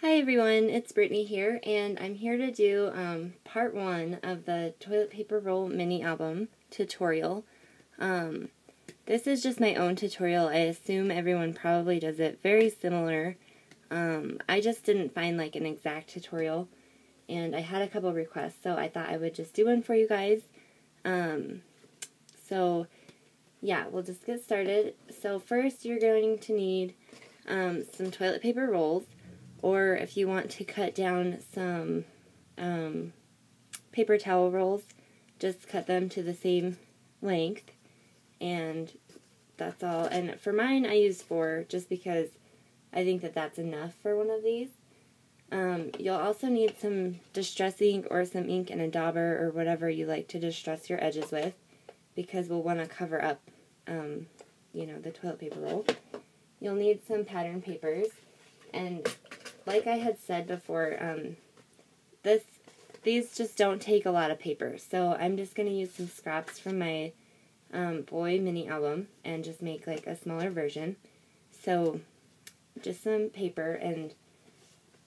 Hi everyone, it's Brittany here, and I'm here to do part 1 of the toilet paper roll mini album tutorial. This is just my own tutorial. I assume everyone probably does it very similar. I just didn't find like an exact tutorial, and I had a couple requests, so I thought I would just do one for you guys. So yeah, we'll just get started. So first you're going to need some toilet paper rolls. Or if you want to cut down some paper towel rolls, just cut them to the same length, and that's all. And for mine, I use 4 just because I think that that's enough for one of these. You'll also need some distress ink or some ink and a dauber or whatever you like to distress your edges with, because we'll want to cover up, the toilet paper roll. You'll need some pattern papers, and like I had said before, these just don't take a lot of paper, so I'm just going to use some scraps from my boy mini album and just make like a smaller version. So just some paper, and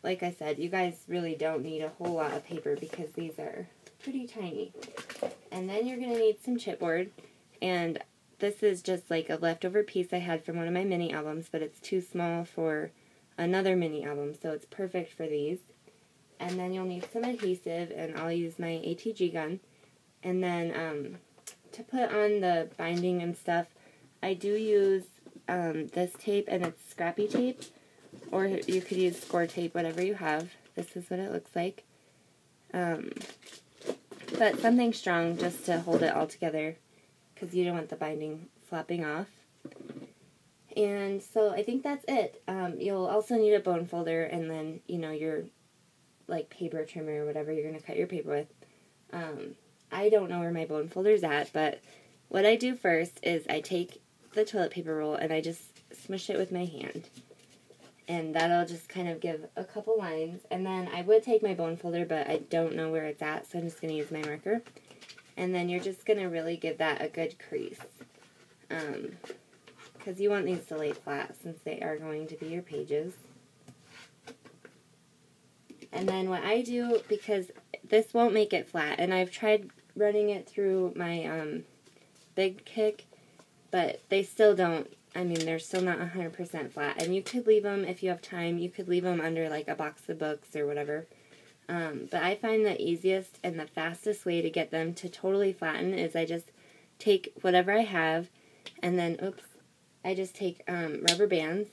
like I said, you guys really don't need a whole lot of paper because these are pretty tiny. And then you're going to need some chipboard, and this is just like a leftover piece I had from one of my mini albums, but it's too small for another mini album, so it's perfect for these. And then you'll need some adhesive, and I'll use my ATG gun. And then to put on the binding and stuff, I do use this tape, and it's scrappy tape, or you could use score tape, whatever you have. This is what it looks like. But something strong just to hold it all together, because you don't want the binding flopping off. And so I think that's it. You'll also need a bone folder, and then, your like paper trimmer or whatever you're going to cut your paper with. I don't know where my bone folder's at, but what I do first is I take the toilet paper roll and I just smush it with my hand. And that'll just kind of give a couple lines. And then I would take my bone folder, but I don't know where it's at, so I'm just going to use my marker. And then you're just going to really give that a good crease. Because you want these to lay flat since they are going to be your pages. And then what I do, because this won't make it flat, and I've tried running it through my Big Kick, but they still don't, they're still not 100% flat. And you could leave them, if you have time, you could leave them under like a box of books or whatever. But I find the easiest and the fastest way to get them to totally flatten is I just take whatever I have, and then, I just take rubber bands,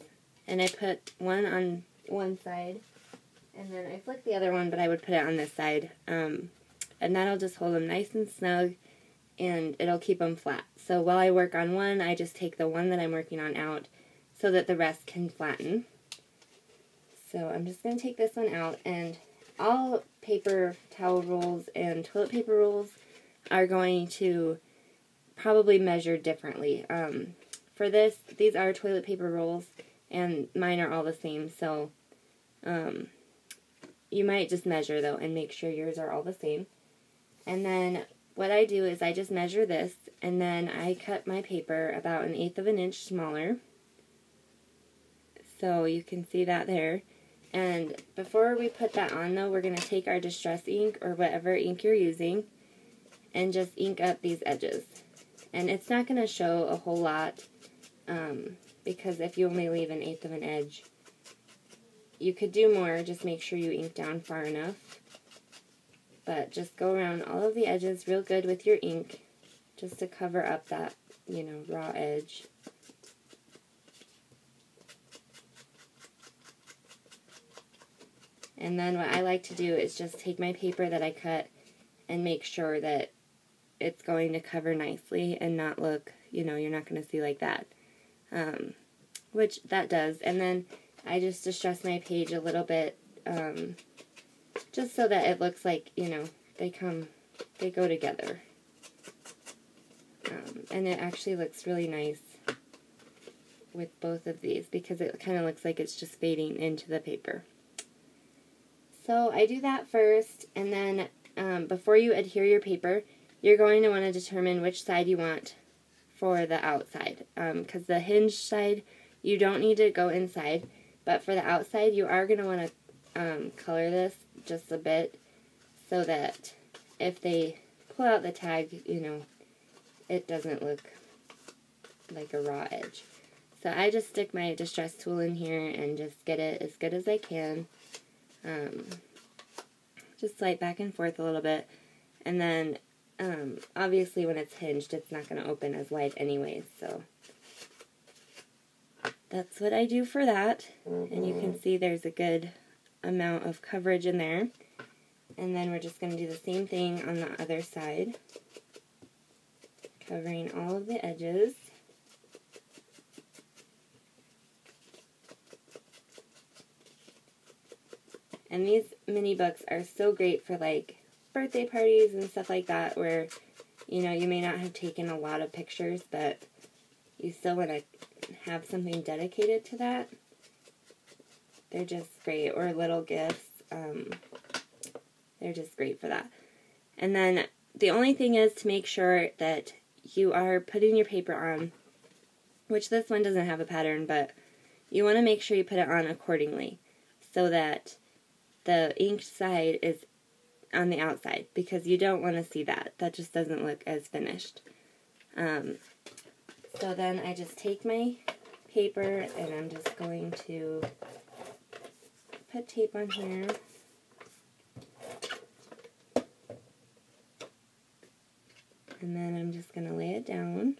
and I put one on one side, and then I flick the other one, but I would put it on this side, and that'll just hold them nice and snug, and it'll keep them flat. So while I work on one, I just take the one that I'm working on out so that the rest can flatten. So I'm just going to take this one out, and all paper towel rolls and toilet paper rolls are going to probably measure differently. For this, these are toilet paper rolls, and mine are all the same, so you might just measure, though, and make sure yours are all the same. And then what I do is I just measure this, and then I cut my paper about 1/8 of an inch smaller. So you can see that there. And before we put that on, though, we're going to take our distress ink, or whatever ink you're using, and just ink up these edges. And it's not going to show a whole lot, because if you only leave 1/8 of an edge, you could do more. Just make sure you ink down far enough. But just go around all of the edges real good with your ink, just to cover up that, raw edge. And then what I like to do is just take my paper that I cut and make sure that it's going to cover nicely and not look, you're not going to see like that. Which that does. And then I just distress my page a little bit, just so that it looks like, they go together. And it actually looks really nice with both of these, because it kind of looks like it's just fading into the paper. So I do that first, and then before you adhere your paper, you're going to want to determine which side you want for the outside. Because the hinge side, you don't need to go inside, but for the outside, you are going to want to color this just a bit so that if they pull out the tag, you know, it doesn't look like a raw edge. So I just stick my distress tool in here and just get it as good as I can. Just slide back and forth a little bit. And then, obviously when it's hinged, it's not going to open as wide anyways, so that's what I do for that. And you can see there's a good amount of coverage in there. And then we're just going to do the same thing on the other side, covering all of the edges. And these mini books are so great for like birthday parties and stuff like that, where, you know, you may not have taken a lot of pictures, but you still want to have something dedicated to that. They're just great. Or little gifts. They're just great for that. And then the only thing is to make sure that you are putting your paper on, which this one doesn't have a pattern, but you want to make sure you put it on accordingly so that the inked side is on the outside, because you don't want to see that. That just doesn't look as finished. So then I just take my paper and I'm just going to put tape on here. And then I'm just going to lay it down.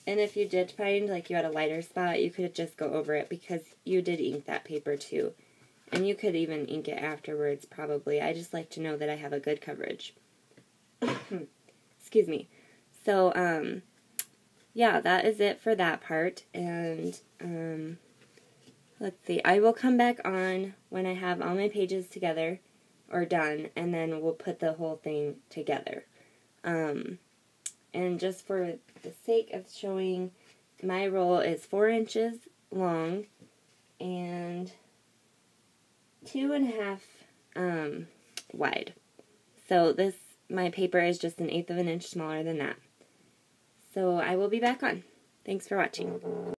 And if you did find like you had a lighter spot, you could just go over it, because you did ink that paper too. And you could even ink it afterwards probably. I just like to know that I have a good coverage. Excuse me. So, yeah, that is it for that part. And, let's see. I will come back on when I have all my pages together or done, and then we'll put the whole thing together. And just for the sake of showing, my roll is 4 inches long and 2.5 wide. So my paper is just 1/8 of an inch smaller than that. So I will be back on. Thanks for watching.